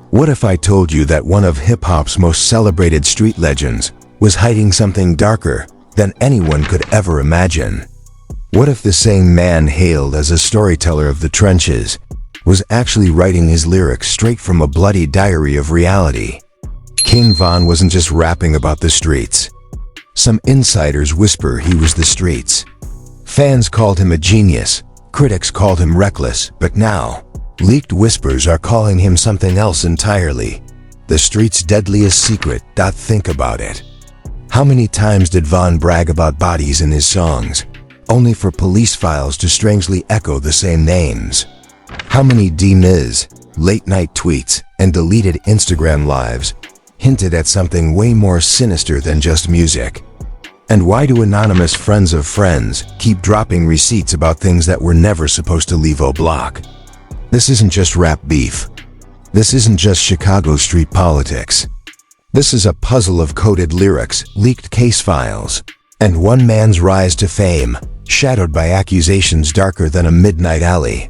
What if I told you that one of hip-hop's most celebrated street legends was hiding something darker than anyone could ever imagine? What if the same man hailed as a storyteller of the trenches was actually writing his lyrics straight from a bloody diary of reality? King Von wasn't just rapping about the streets. Some insiders whisper he was the streets. Fans called him a genius, critics called him reckless, but now, leaked whispers are calling him something else entirely. The street's deadliest secret. Think about it. How many times did Von brag about bodies in his songs, only for police files to strangely echo the same names? How many DMIs, late-night tweets, and deleted Instagram lives hinted at something way more sinister than just music? And why do anonymous friends of friends keep dropping receipts about things that were never supposed to leave a block? This isn't just rap beef. This isn't just Chicago street politics. This is a puzzle of coded lyrics, leaked case files, and one man's rise to fame, shadowed by accusations darker than a midnight alley.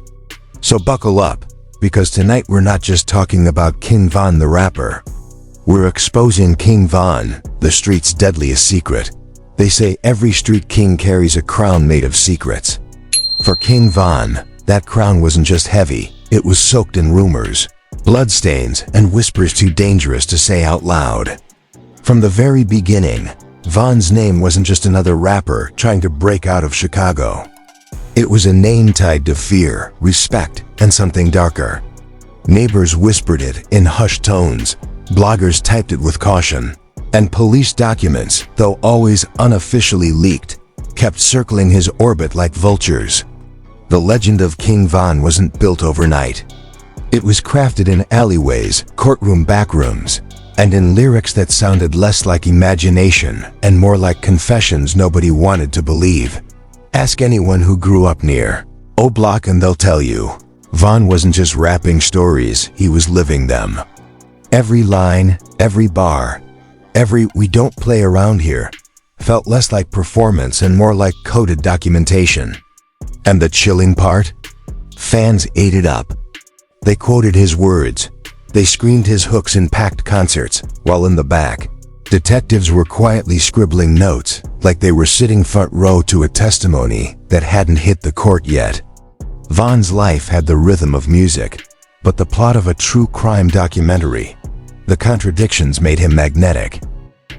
So buckle up, because tonight we're not just talking about King Von the rapper. We're exposing King Von, the street's deadliest secret. They say every street king carries a crown made of secrets. For King Von, that crown wasn't just heavy, it was soaked in rumors, bloodstains, and whispers too dangerous to say out loud. From the very beginning, Von's name wasn't just another rapper trying to break out of Chicago. It was a name tied to fear, respect, and something darker. Neighbors whispered it in hushed tones, bloggers typed it with caution, and police documents, though always unofficially leaked, kept circling his orbit like vultures. The legend of King Von wasn't built overnight. It was crafted in alleyways, courtroom backrooms, and in lyrics that sounded less like imagination and more like confessions nobody wanted to believe. Ask anyone who grew up near O Block and they'll tell you, Von wasn't just rapping stories, he was living them. Every line, every bar, every "we don't play around here" felt less like performance and more like coded documentation. And the chilling part? Fans ate it up. They quoted his words. They screamed his hooks in packed concerts, while in the back, detectives were quietly scribbling notes, like they were sitting front row to a testimony that hadn't hit the court yet. Von's life had the rhythm of music, but the plot of a true crime documentary. The contradictions made him magnetic.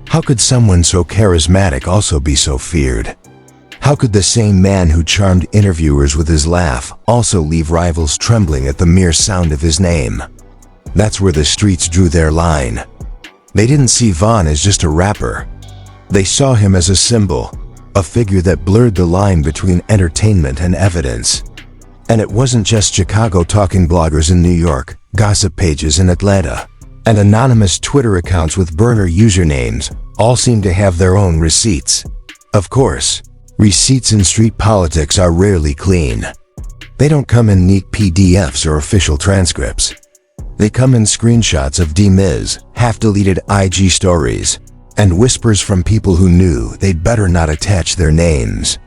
How could someone so charismatic also be so feared? How could the same man who charmed interviewers with his laugh also leave rivals trembling at the mere sound of his name? That's where the streets drew their line. They didn't see Von as just a rapper. They saw him as a symbol, a figure that blurred the line between entertainment and evidence. And it wasn't just Chicago talking bloggers in New York, gossip pages in Atlanta, and anonymous Twitter accounts with burner usernames all seemed to have their own receipts. Of course, receipts in street politics are rarely clean. They don't come in neat PDFs or official transcripts. They come in screenshots of DMIs, half-deleted IG stories, and whispers from people who knew they'd better not attach their names.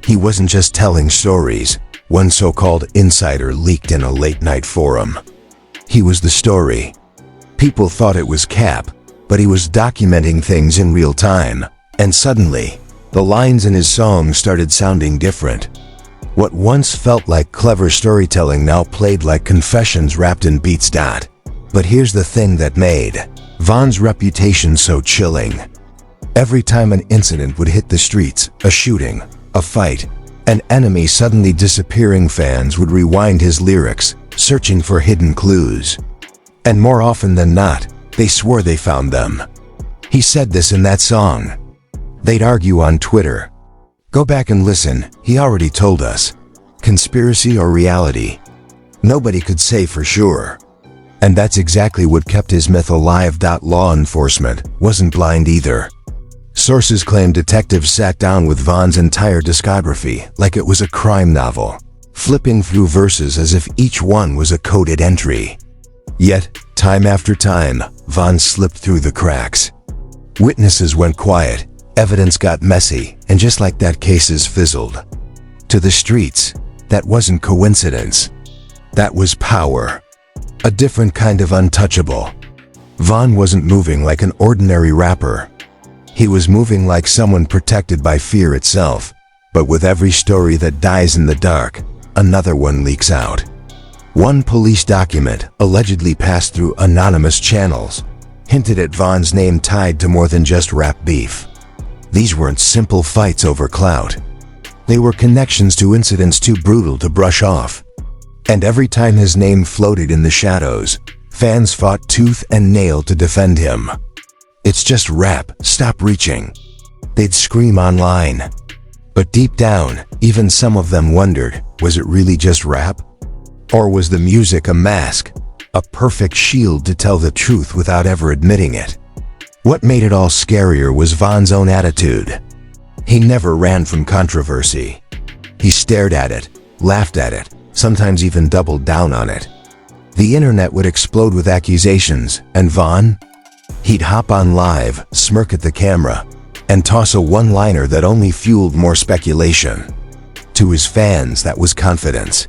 He wasn't just telling stories, one so-called insider leaked in a late-night forum. He was the story. People thought it was cap, but he was documenting things in real time, and suddenly, the lines in his songs started sounding different. What once felt like clever storytelling now played like confessions wrapped in beats. But here's the thing that made Von's reputation so chilling. Every time an incident would hit the streets, a shooting, a fight, an enemy suddenly disappearing, fans would rewind his lyrics, searching for hidden clues. And more often than not, they swore they found them. He said this in that song. They'd argue on Twitter. Go back and listen, he already told us. Conspiracy or reality? Nobody could say for sure. And that's exactly what kept his myth alive. Law enforcement wasn't blind either. Sources claim detectives sat down with Von's entire discography like it was a crime novel, flipping through verses as if each one was a coded entry. Yet, time after time, Von slipped through the cracks. Witnesses went quiet, evidence got messy, and just like that, cases fizzled. To the streets, that wasn't coincidence. That was power. A different kind of untouchable. Von wasn't moving like an ordinary rapper. He was moving like someone protected by fear itself. But with every story that dies in the dark, another one leaks out. One police document, allegedly passed through anonymous channels, hinted at Von's name tied to more than just rap beef. These weren't simple fights over clout. They were connections to incidents too brutal to brush off. And every time his name floated in the shadows, fans fought tooth and nail to defend him. "It's just rap, stop reaching," they'd scream online. But deep down, even some of them wondered, was it really just rap? Or was the music a mask, a perfect shield to tell the truth without ever admitting it? What made it all scarier was Von's own attitude. He never ran from controversy. He stared at it, laughed at it, sometimes even doubled down on it. The internet would explode with accusations, and Von? He'd hop on live, smirk at the camera, and toss a one-liner that only fueled more speculation. To his fans, that was confidence.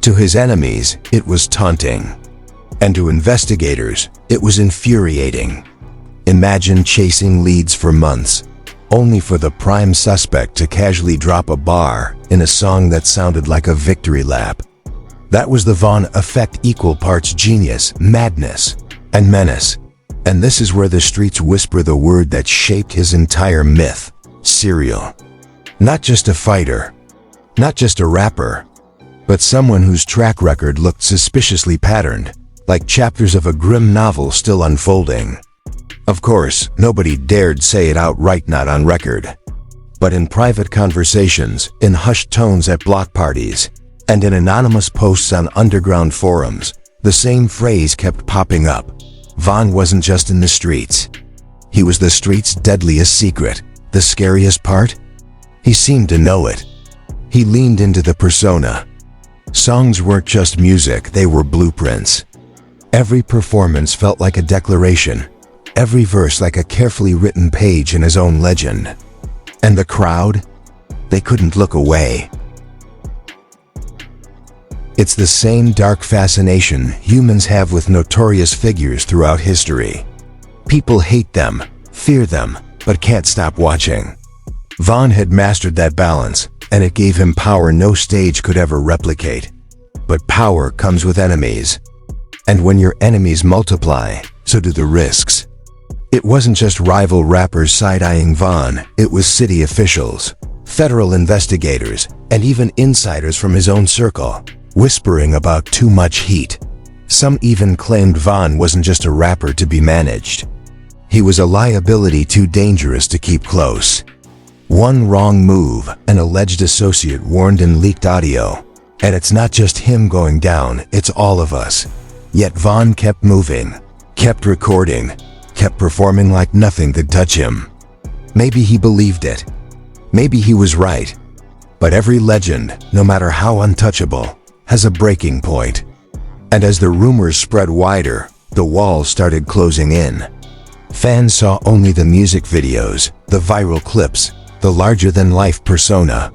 To his enemies, it was taunting. And to investigators, it was infuriating. Imagine chasing leads for months, only for the prime suspect to casually drop a bar in a song that sounded like a victory lap. That was the Von effect, equal parts genius, madness, and menace. And this is where the streets whisper the word that shaped his entire myth: serial. Not just a fighter, not just a rapper, but someone whose track record looked suspiciously patterned, like chapters of a grim novel still unfolding. Of course, nobody dared say it outright, not on record. But in private conversations, in hushed tones at block parties, and in anonymous posts on underground forums, the same phrase kept popping up. Von wasn't just in the streets. He was the streets' deadliest secret. The scariest part? He seemed to know it. He leaned into the persona. Songs weren't just music, they were blueprints. Every performance felt like a declaration, every verse like a carefully written page in his own legend. And the crowd? They couldn't look away. It's the same dark fascination humans have with notorious figures throughout history. People hate them, fear them, but can't stop watching. Von had mastered that balance, and it gave him power no stage could ever replicate. But power comes with enemies. And when your enemies multiply, so do the risks. It wasn't just rival rappers side-eyeing Von, it was city officials, federal investigators, and even insiders from his own circle, whispering about too much heat. Some even claimed Von wasn't just a rapper to be managed. He was a liability too dangerous to keep close. One wrong move, an alleged associate warned in leaked audio. And it's not just him going down, it's all of us. Yet Von kept moving, kept recording, kept performing like nothing could touch him. Maybe he believed it. Maybe he was right. But every legend, no matter how untouchable, has a breaking point. And as the rumors spread wider, the walls started closing in. Fans saw only the music videos, the viral clips, the larger-than-life persona.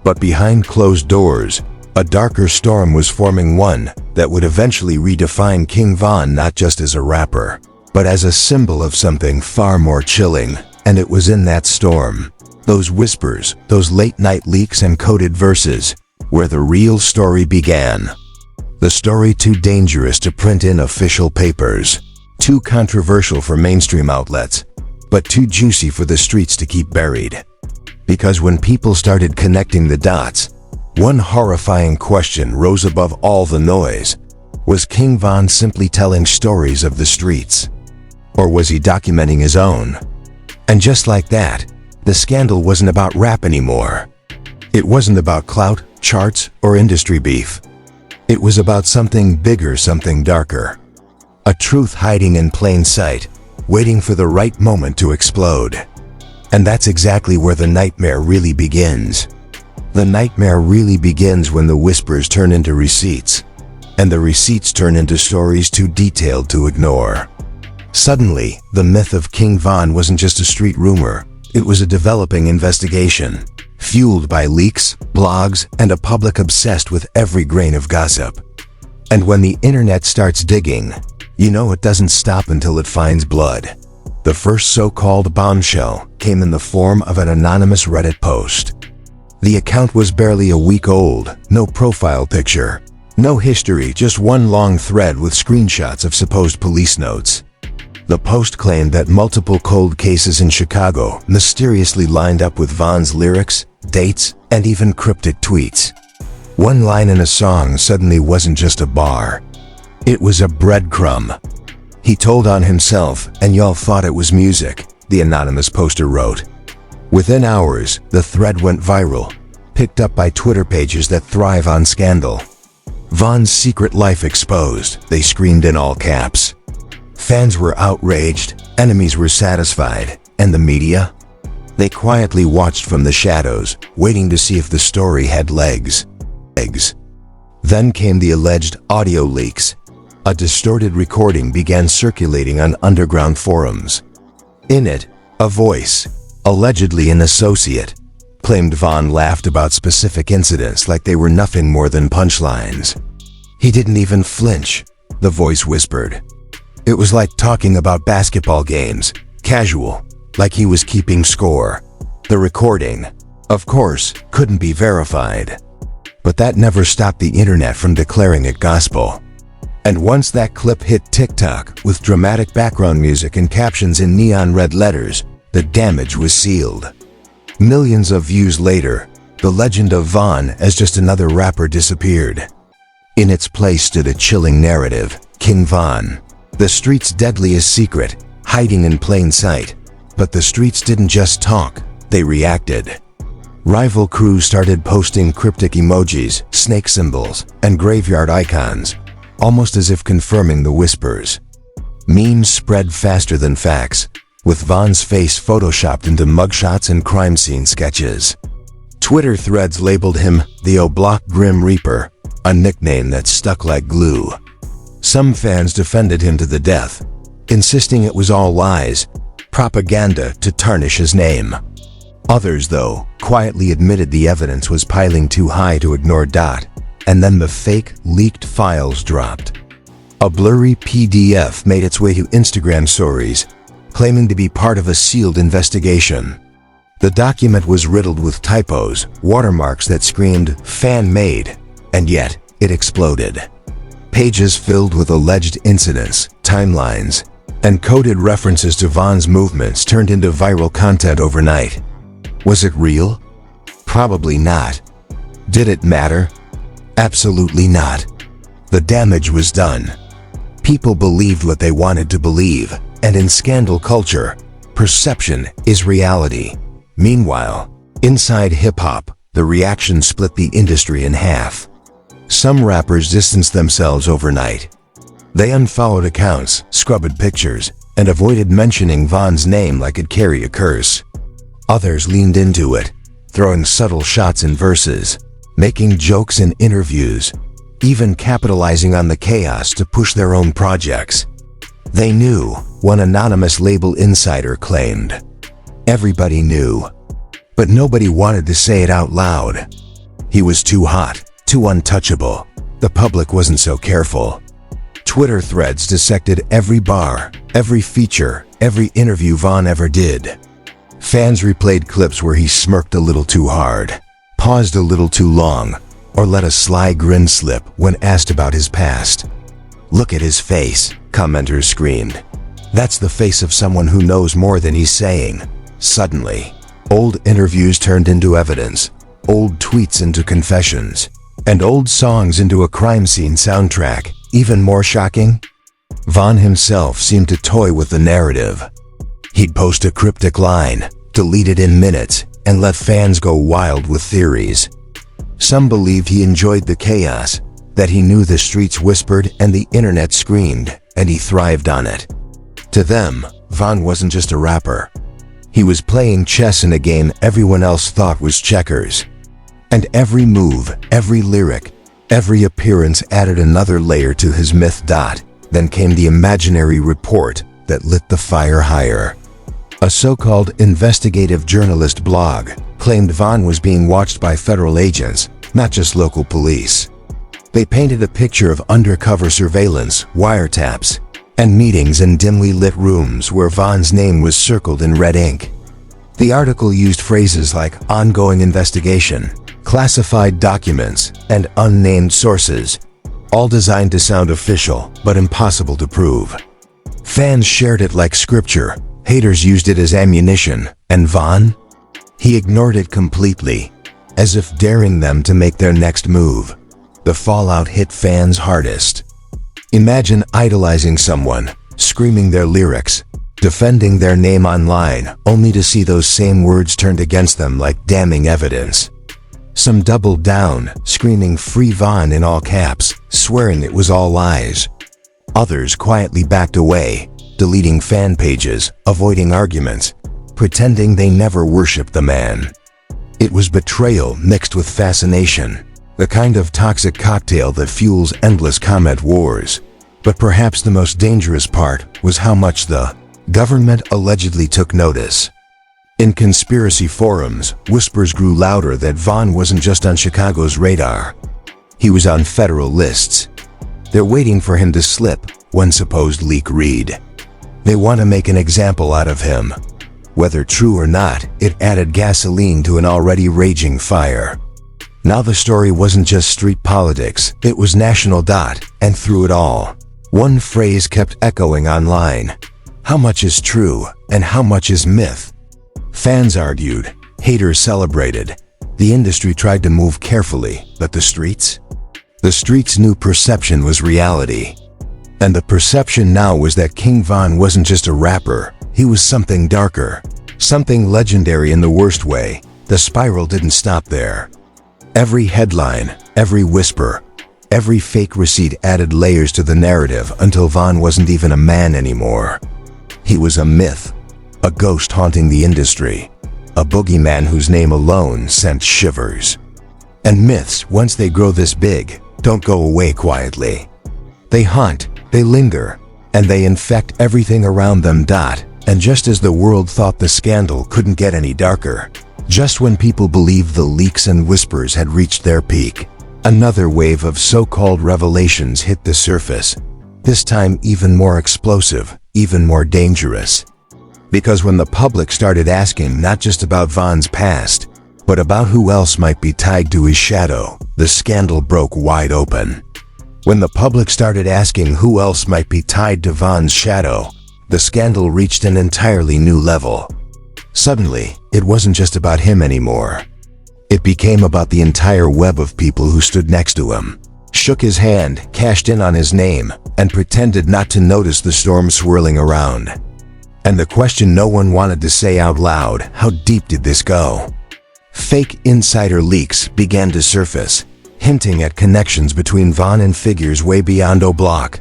But behind closed doors, a darker storm was forming, one that would eventually redefine King Von not just as a rapper, but as a symbol of something far more chilling. And it was in that storm, those whispers, those late-night leaks and coded verses, where the real story began. The story too dangerous to print in official papers, too controversial for mainstream outlets, but too juicy for the streets to keep buried. Because when people started connecting the dots, one horrifying question rose above all the noise. Was King Von simply telling stories of the streets? Or was he documenting his own? And just like that, the scandal wasn't about rap anymore. It wasn't about clout, charts, or industry beef. It was about something bigger, something darker. A truth hiding in plain sight, waiting for the right moment to explode. And that's exactly where the nightmare really begins. The nightmare really begins when the whispers turn into receipts, and the receipts turn into stories too detailed to ignore. Suddenly, the myth of King Von wasn't just a street rumor, it was a developing investigation, fueled by leaks, blogs, and a public obsessed with every grain of gossip. And when the internet starts digging, you know it doesn't stop until it finds blood. The first so-called bombshell came in the form of an anonymous Reddit post. The account was barely a week old, no profile picture, no history, just one long thread with screenshots of supposed police notes. The post claimed that multiple cold cases in Chicago mysteriously lined up with Von's lyrics, dates, and even cryptic tweets. One line in a song suddenly wasn't just a bar. It was a breadcrumb. He told on himself, and y'all thought it was music, the anonymous poster wrote. Within hours, the thread went viral, picked up by Twitter pages that thrive on scandal. Von's secret life exposed, they screamed in all caps. Fans were outraged, enemies were satisfied, and the media? They quietly watched from the shadows, waiting to see if the story had legs. Then came the alleged audio leaks. A distorted recording began circulating on underground forums. In it, a voice, allegedly an associate, claimed Von laughed about specific incidents like they were nothing more than punchlines. He didn't even flinch, the voice whispered. It was like talking about basketball games, casual, like he was keeping score. The recording, of course, couldn't be verified. But that never stopped the internet from declaring it gospel. And once that clip hit TikTok with dramatic background music and captions in neon red letters, the damage was sealed. Millions of views later, the legend of Von as just another rapper disappeared. In its place stood a chilling narrative, King Von, the street's deadliest secret, hiding in plain sight. But the streets didn't just talk, they reacted. Rival crews started posting cryptic emojis, snake symbols, and graveyard icons, almost as if confirming the whispers. Memes spread faster than facts, with Von's face photoshopped into mugshots and crime scene sketches. Twitter threads labeled him the O-Block Grim Reaper, a nickname that stuck like glue. Some fans defended him to the death, insisting it was all lies, propaganda to tarnish his name. Others, though, quietly admitted the evidence was piling too high to ignore. And then the fake, leaked files dropped. A blurry PDF made its way to Instagram stories, claiming to be part of a sealed investigation. The document was riddled with typos, watermarks that screamed fan-made, and yet it exploded. Pages filled with alleged incidents, timelines, and coded references to Von's movements turned into viral content overnight. Was it real? Probably not. Did it matter? Absolutely not. The damage was done. People believed what they wanted to believe, and in scandal culture, perception is reality. Meanwhile, inside hip-hop, the reaction split the industry in half. Some rappers distanced themselves overnight. They unfollowed accounts, scrubbed pictures, and avoided mentioning Von's name like it'd carry a curse. Others leaned into it, throwing subtle shots in verses, making jokes in interviews, even capitalizing on the chaos to push their own projects. They knew, one anonymous label insider claimed. Everybody knew, but nobody wanted to say it out loud. He was too hot, too untouchable. The public wasn't so careful. Twitter threads dissected every bar, every feature, every interview Von ever did. Fans replayed clips where he smirked a little too hard, paused a little too long, or let a sly grin slip when asked about his past. "Look at his face," commenters screamed. "That's the face of someone who knows more than he's saying." Suddenly, old interviews turned into evidence, old tweets into confessions, and old songs into a crime scene soundtrack. Even more shocking, Von himself seemed to toy with the narrative. He'd post a cryptic line, delete it in minutes, and let fans go wild with theories. Some believed he enjoyed the chaos, that he knew the streets whispered and the internet screamed, and he thrived on it. To them, Von wasn't just a rapper. He was playing chess in a game everyone else thought was checkers. And every move, every lyric, every appearance added another layer to his myth. Then came the imaginary report that lit the fire higher. A so-called investigative journalist blog claimed Von was being watched by federal agents, not just local police. They painted a picture of undercover surveillance, wiretaps, and meetings in dimly lit rooms where Vaughn's name was circled in red ink. The article used phrases like ongoing investigation, classified documents, and unnamed sources, all designed to sound official but impossible to prove. Fans shared it like scripture, haters used it as ammunition, and Vaughn? He ignored it completely, as if daring them to make their next move. The fallout hit fans hardest. Imagine idolizing someone, screaming their lyrics, defending their name online, only to see those same words turned against them like damning evidence. Some doubled down, screaming "Free Vaughn" in all caps, swearing it was all lies. Others quietly backed away, deleting fan pages, avoiding arguments, pretending they never worshipped the man. It was betrayal mixed with fascination, the kind of toxic cocktail that fuels endless comment wars. But perhaps the most dangerous part was how much the government allegedly took notice. In conspiracy forums, whispers grew louder that Vaughn wasn't just on Chicago's radar. He was on federal lists. They're waiting for him to slip, one supposed leak read. They want to make an example out of him. Whether true or not, it added gasoline to an already raging fire. Now the story wasn't just street politics, it was national. And through it all, one phrase kept echoing online. How much is true, and how much is myth? Fans argued, haters celebrated. The industry tried to move carefully, but the streets? The streets knew perception was reality. And the perception now was that King Von wasn't just a rapper, he was something darker. Something legendary in the worst way. The spiral didn't stop there. Every headline, every whisper, every fake receipt added layers to the narrative until Vaughn wasn't even a man anymore. He was a myth, a ghost haunting the industry, a boogeyman whose name alone sent shivers. And myths, once they grow this big, don't go away quietly. They haunt, they linger, and they infect everything around them. And just as the world thought the scandal couldn't get any darker, just when people believed the leaks and whispers had reached their peak, another wave of so-called revelations hit the surface, this time even more explosive, even more dangerous. Because when the public started asking not just about Vaughn's past, but about who else might be tied to his shadow, the scandal broke wide open. When the public started asking who else might be tied to Vaughn's shadow, the scandal reached an entirely new level. Suddenly, it wasn't just about him anymore. It became about the entire web of people who stood next to him, shook his hand, cashed in on his name, and pretended not to notice the storm swirling around. And the question no one wanted to say out loud, how deep did this go? Fake insider leaks began to surface, hinting at connections between Vaughn and figures way beyond O'Block.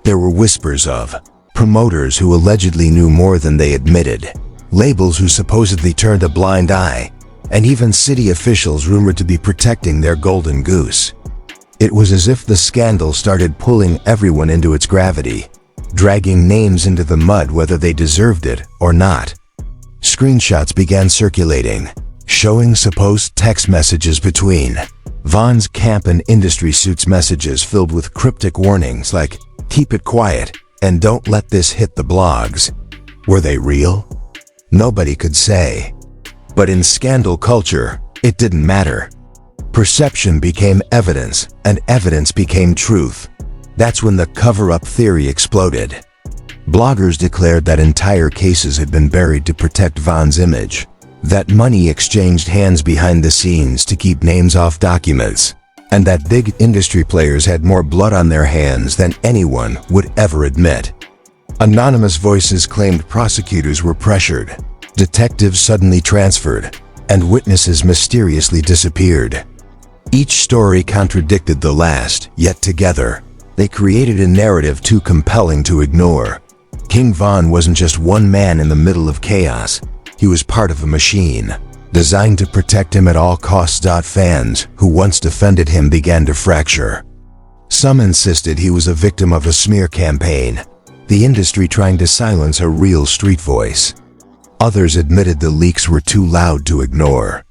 There were whispers of promoters who allegedly knew more than they admitted, labels who supposedly turned a blind eye, and even city officials rumored to be protecting their golden goose. It was as if the scandal started pulling everyone into its gravity, dragging names into the mud whether they deserved it or not. Screenshots began circulating, showing supposed text messages between Vaughn's camp and industry suits, messages filled with cryptic warnings like, "Keep it quiet," and "Don't let this hit the blogs." Were they real? Nobody could say. But in scandal culture, it didn't matter. Perception became evidence, and evidence became truth. That's when the cover-up theory exploded. Bloggers declared that entire cases had been buried to protect Vaughn's image, that money exchanged hands behind the scenes to keep names off documents, and that big industry players had more blood on their hands than anyone would ever admit. Anonymous voices claimed prosecutors were pressured, detectives suddenly transferred, and witnesses mysteriously disappeared. Each story contradicted the last, yet together, they created a narrative too compelling to ignore. King Von wasn't just one man in the middle of chaos. He was part of a machine, designed to protect him at all costs. Fans who once defended him began to fracture. Some insisted he was a victim of a smear campaign, the industry trying to silence a real street voice. Others admitted the leaks were too loud to ignore.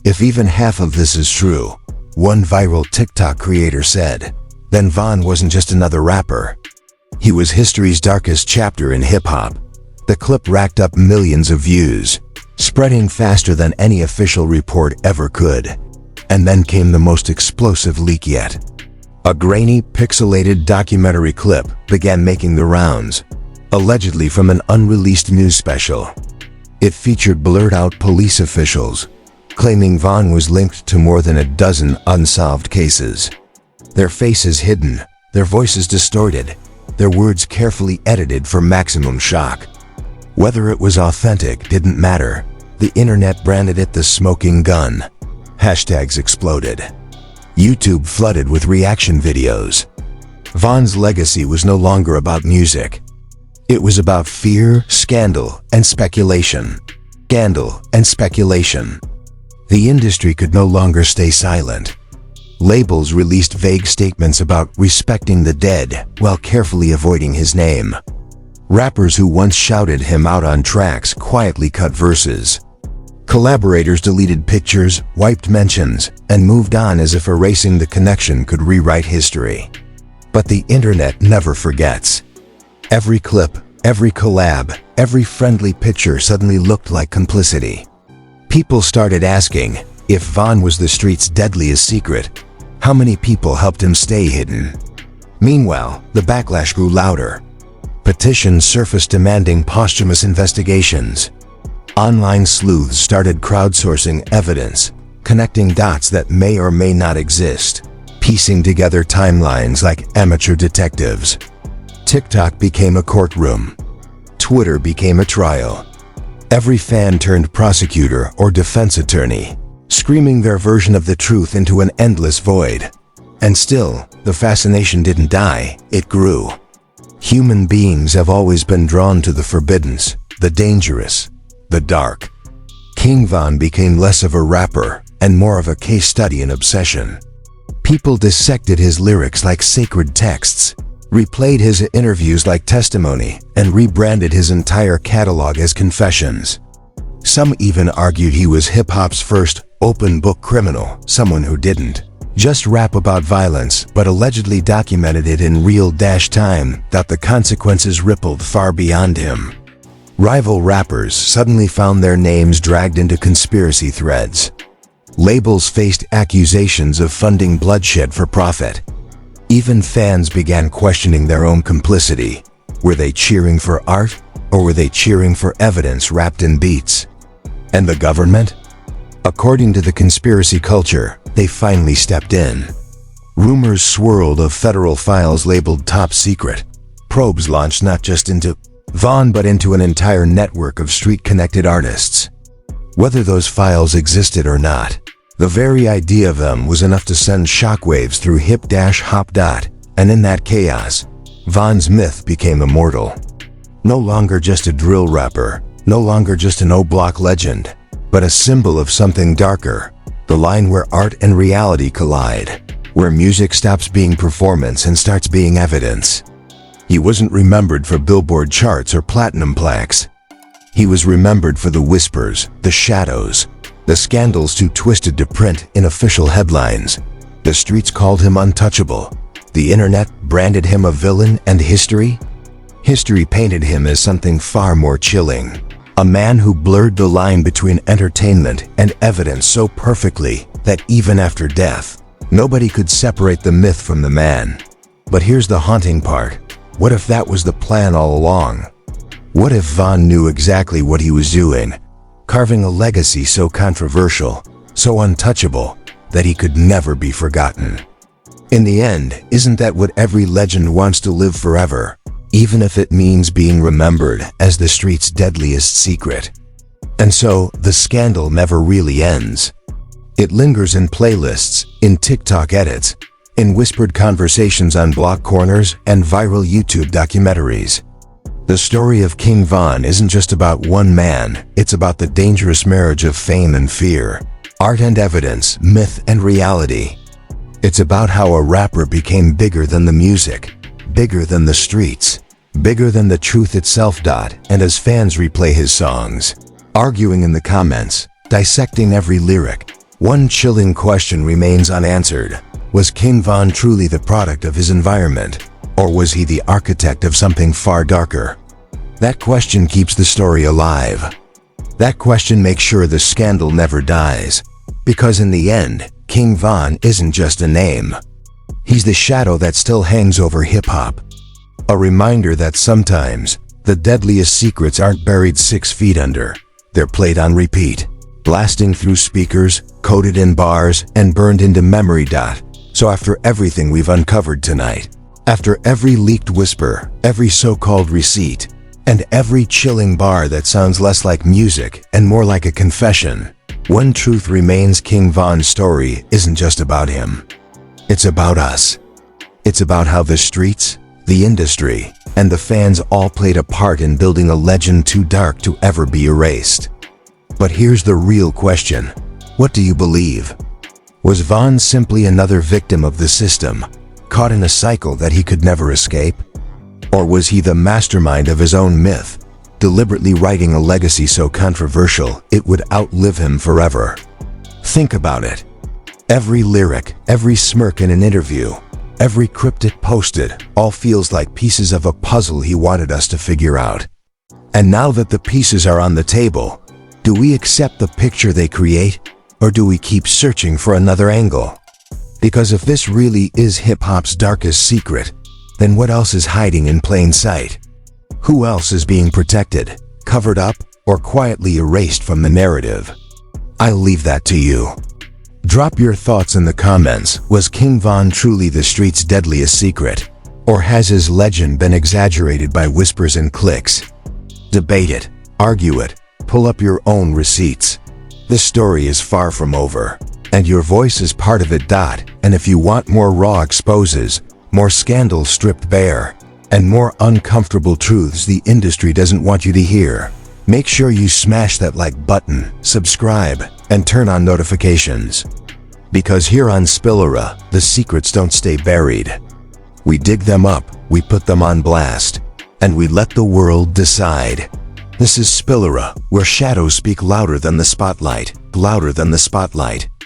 If even half of this is true, one viral TikTok creator said. Then Von wasn't just another rapper. He was history's darkest chapter in hip-hop. The clip racked up millions of views, spreading faster than any official report ever could. And then came the most explosive leak yet. A grainy, pixelated documentary clip began making the rounds, allegedly from an unreleased news special. It featured blurred-out police officials, claiming Von was linked to more than a dozen unsolved cases. Their faces hidden, their voices distorted, their words carefully edited for maximum shock. Whether it was authentic didn't matter. The internet branded it the smoking gun. Hashtags exploded. YouTube flooded with reaction videos. Von's legacy was no longer about music. It was about fear, scandal, and speculation. Scandal and speculation. The industry could no longer stay silent. Labels released vague statements about respecting the dead while carefully avoiding his name. Rappers who once shouted him out on tracks quietly cut verses. Collaborators deleted pictures, wiped mentions, and moved on as if erasing the connection could rewrite history. But the internet never forgets. Every clip, every collab, every friendly picture suddenly looked like complicity. People started asking, if Von was the street's deadliest secret, how many people helped him stay hidden? Meanwhile, the backlash grew louder. Petitions surfaced demanding posthumous investigations. Online sleuths started crowdsourcing evidence, connecting dots that may or may not exist, piecing together timelines like amateur detectives. TikTok became a courtroom. Twitter became a trial. Every fan turned prosecutor or defense attorney, screaming their version of the truth into an endless void. And still, the fascination didn't die, it grew. Human beings have always been drawn to the forbidden, the dangerous, the dark. King Von became less of a rapper and more of a case study in obsession. People dissected his lyrics like sacred texts, replayed his interviews like testimony, and rebranded his entire catalog as confessions. Some even argued he was hip-hop's first open-book criminal, someone who didn't just rap about violence, but allegedly documented it in real time, that the consequences rippled far beyond him. Rival rappers suddenly found their names dragged into conspiracy threads. Labels faced accusations of funding bloodshed for profit. Even fans began questioning their own complicity. Were they cheering for art, or were they cheering for evidence wrapped in beats? And the government? According to the conspiracy culture, they finally stepped in. Rumors swirled of federal files labeled top secret. Probes launched not just into Von but into an entire network of street-connected artists. Whether those files existed or not, the very idea of them was enough to send shockwaves through hip-hop. And in that chaos, Von's myth became immortal. No longer just a drill rapper, no longer just an O-Block legend, but a symbol of something darker, the line where art and reality collide, where music stops being performance and starts being evidence. He wasn't remembered for Billboard charts or platinum plaques. He was remembered for the whispers, the shadows, the scandals too twisted to print in official headlines. The streets called him untouchable. The internet branded him a villain, and history painted him as something far more chilling. A man who blurred the line between entertainment and evidence so perfectly that even after death, nobody could separate the myth from the man. But here's the haunting part. What if that was the plan all along? What if Von knew exactly what he was doing, carving a legacy so controversial, so untouchable, that he could never be forgotten? In the end, isn't that what every legend wants, to live forever, even if it means being remembered as the street's deadliest secret? And so, the scandal never really ends. It lingers in playlists, in TikTok edits, in whispered conversations on block corners and viral YouTube documentaries. The story of King Von isn't just about one man, it's about the dangerous marriage of fame and fear, art and evidence, myth and reality. It's about how a rapper became bigger than the music, bigger than the streets, bigger than the truth itself. And as fans replay his songs, arguing in the comments, dissecting every lyric, One chilling question remains unanswered. Was King Von truly the product of his environment, or was he the architect of something far darker? That question keeps the story alive. That question makes sure the scandal never dies. Because in the end, King Von isn't just a name. He's the shadow that still hangs over hip-hop. A reminder that sometimes, the deadliest secrets aren't buried 6 feet under. They're played on repeat, blasting through speakers, coded in bars, and burned into memory. So after everything we've uncovered tonight, after every leaked whisper, every so-called receipt, and every chilling bar that sounds less like music and more like a confession, one truth remains: King Von's story isn't just about him. It's about us. It's about how the streets, the industry, and the fans all played a part in building a legend too dark to ever be erased. But here's the real question. What do you believe? Was Von simply another victim of the system, caught in a cycle that he could never escape? Or was he the mastermind of his own myth, deliberately writing a legacy so controversial it would outlive him forever? Think about it. Every lyric, every smirk in an interview, every cryptic posted, all feels like pieces of a puzzle he wanted us to figure out. And now that the pieces are on the table, do we accept the picture they create, or do we keep searching for another angle? Because if this really is hip-hop's darkest secret, then what else is hiding in plain sight? Who else is being protected, covered up, or quietly erased from the narrative? I'll leave that to you. Drop your thoughts in the comments. Was King Von truly the street's deadliest secret? Or has his legend been exaggerated by whispers and clicks? Debate it, argue it, pull up your own receipts. This story is far from over, and your voice is part of it. And if you want more raw exposes, more scandals stripped bare, and more uncomfortable truths the industry doesn't want you to hear, make sure you smash that like button, subscribe, and turn on notifications. Because here on Spillera, the secrets don't stay buried. We dig them up, we put them on blast, and we let the world decide. This is Spillera, where shadows speak louder than the spotlight, louder than the spotlight.